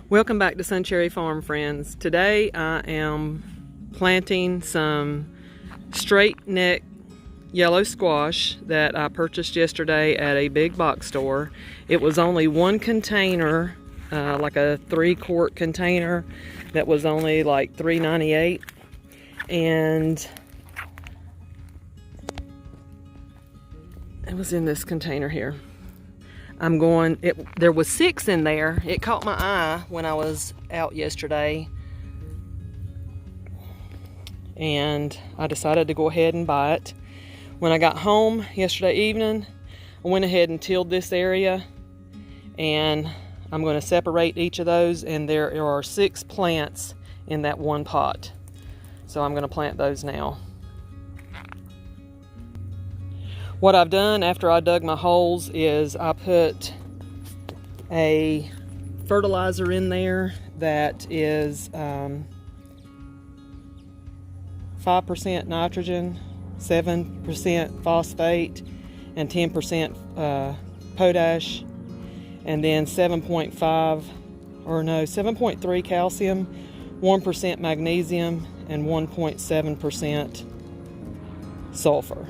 Welcome back to Suncherry Farm, friends. Today I am planting some straight neck yellow squash that I purchased yesterday at a big box store. It was only one container, like a 3-quart container that was only like $3.98, and it was in this container here. There was 6 in there. It caught my eye when I was out yesterday, and I decided to go ahead and buy it. When I got home yesterday evening, I went ahead and tilled this area, and I'm going to separate each of those, and there are 6 plants in that one pot. So I'm going to plant those now. What I've done after I dug my holes is I put a fertilizer in there that is 5% nitrogen, 7% phosphate, and 10% potash, and then 7.3 calcium, 1% magnesium, and 1.7% sulfur.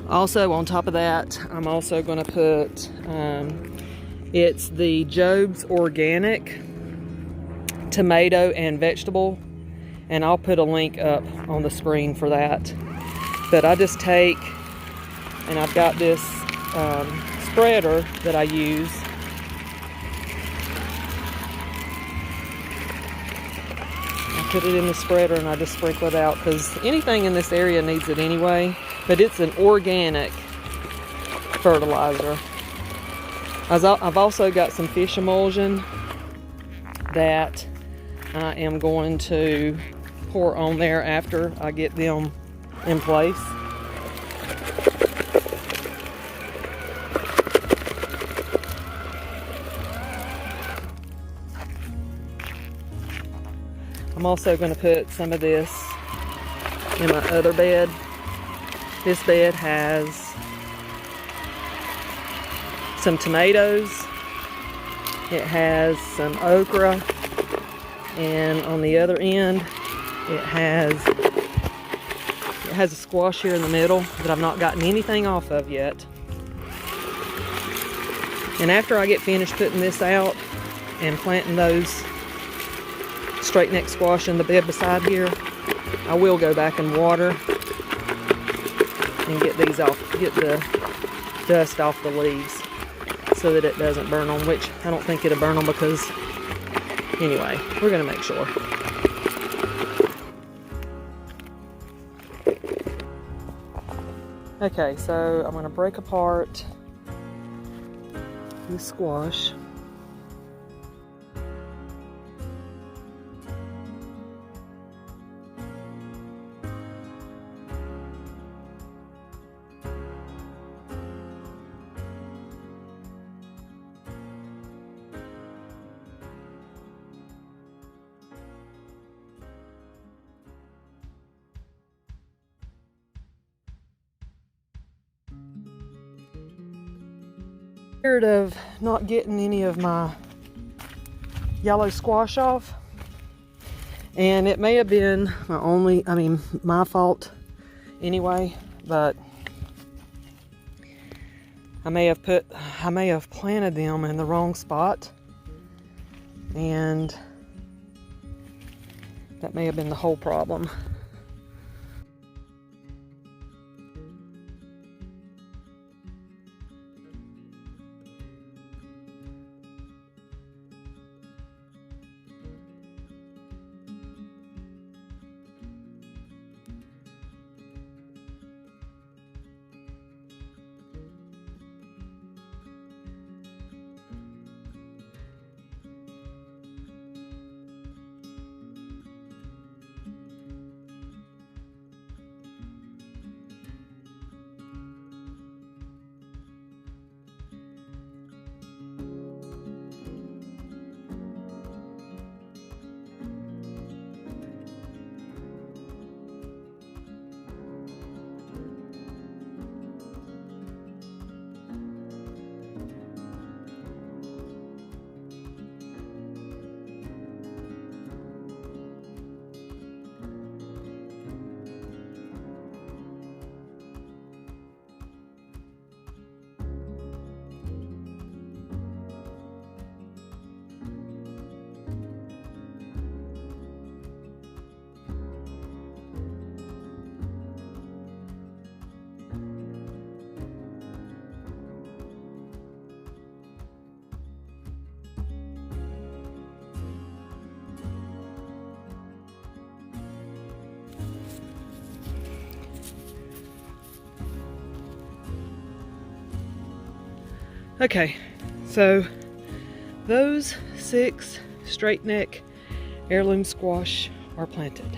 Also, on top of that, I'm also going to put, it's the Job's Organic tomato and vegetable, and I'll put a link up on the screen for that. But I just take, and I've got this spreader that I use. I put it in the spreader and I just sprinkle it out, because anything in this area needs it anyway. But it's an organic fertilizer. I've also got some fish emulsion that I am going to pour on there after I get them in place. I'm also going to put some of this in my other bed. This bed has some tomatoes, it has some okra, and on the other end it has a squash here in the middle that I've not gotten anything off of yet. And after I get finished putting this out and planting those straight neck squash in the bed beside here, I will go back and water and get these off, get the dust off the leaves so that it doesn't burn them, which I don't think it'll burn them, because anyway, we're going to make sure. Okay, so I'm going to break apart this squash. Of not getting any of my yellow squash off, and it may have been my fault anyway, but I may have planted them in the wrong spot, and that may have been the whole problem. Okay, so those 6 straight neck heirloom squash are planted.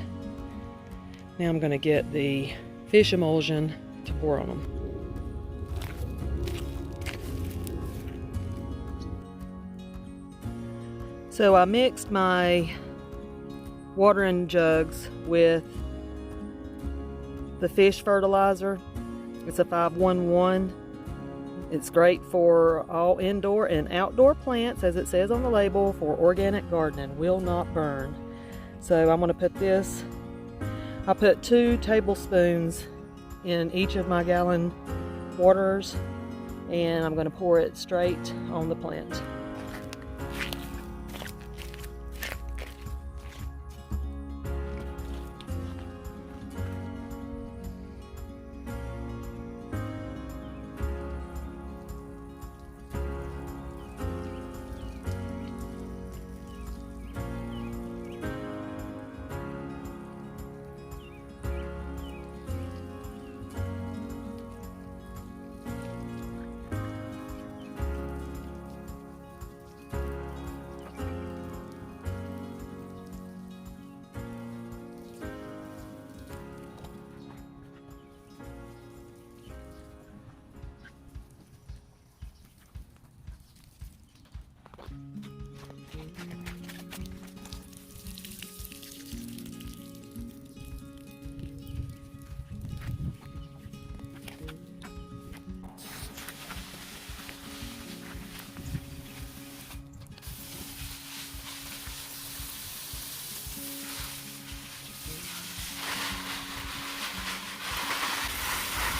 Now I'm going to get the fish emulsion to pour on them. So I mixed my watering jugs with the fish fertilizer. It's a 511. It's great for all indoor and outdoor plants, as it says on the label, for organic gardening, will not burn. So I'm going to put this, I put 2 tablespoons in each of my gallon waterers, and I'm going to pour it straight on the plant.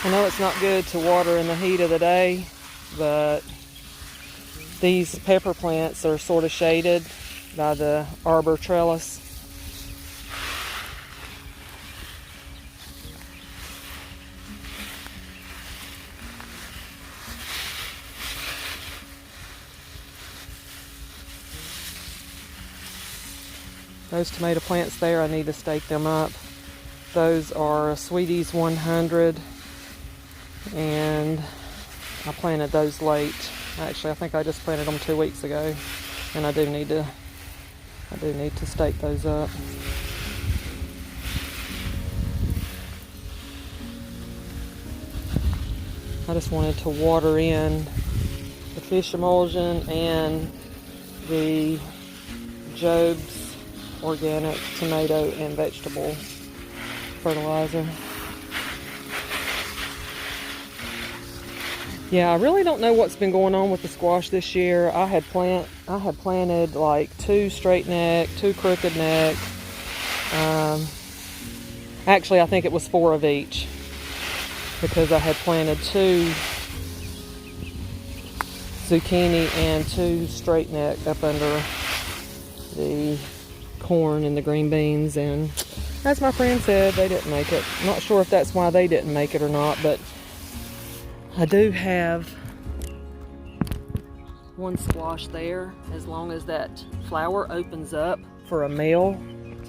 I know it's not good to water in the heat of the day, but these pepper plants are sort of shaded by the arbor trellis. Those tomato plants there, I need to stake them up. Those are Sweeties 100, and I planted those late. Actually, I think I just planted them 2 weeks ago, and I do need to stake those up. I just wanted to water in the fish emulsion and the Job's organic tomato and vegetable fertilizer. Yeah, I really don't know what's been going on with the squash this year. I had planted like 2 straight neck, 2 crooked neck. Actually, I think it was 4 of each, because I had planted 2 zucchini and 2 straight neck up under the corn and the green beans, and as my friend said, they didn't make it. I'm not sure if that's why they didn't make it or not, but I do have 1 squash there. As long as that flower opens up for a male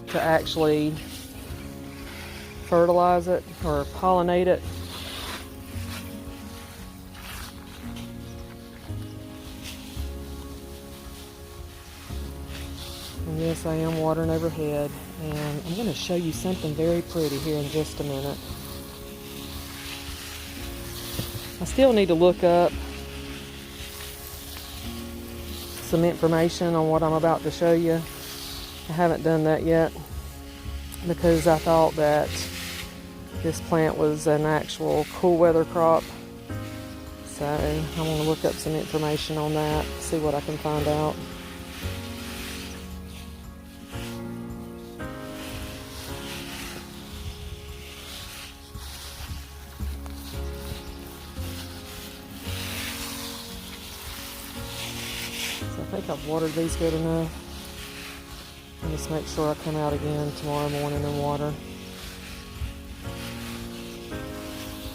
to actually fertilize it or pollinate it. And yes, I am watering overhead, and I'm going to show you something very pretty here in just a minute. I still need to look up some information on what I'm about to show you. I haven't done that yet because I thought that this plant was an actual cool weather crop. So I want to look up some information on that, see what I can find out. I think I've watered these good enough. I'll just make sure I come out again tomorrow morning and water.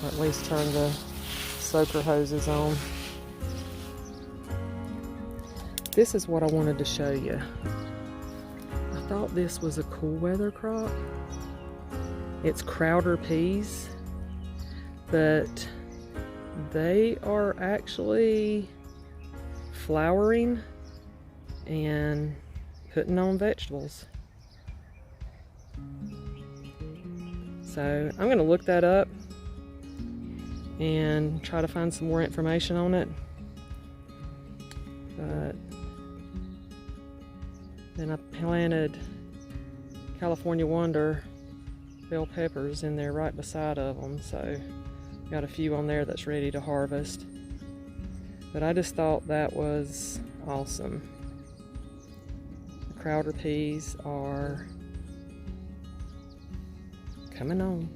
Or at least turn the soaker hoses on. This is what I wanted to show you. I thought this was a cool weather crop. It's Crowder peas, but they are actually flowering and putting on vegetables. So I'm going to look that up and try to find some more information on it. But then I planted California Wonder bell peppers in there right beside of them, so got a few on there that's ready to harvest. But I just thought that was awesome. The Crowder peas are coming on.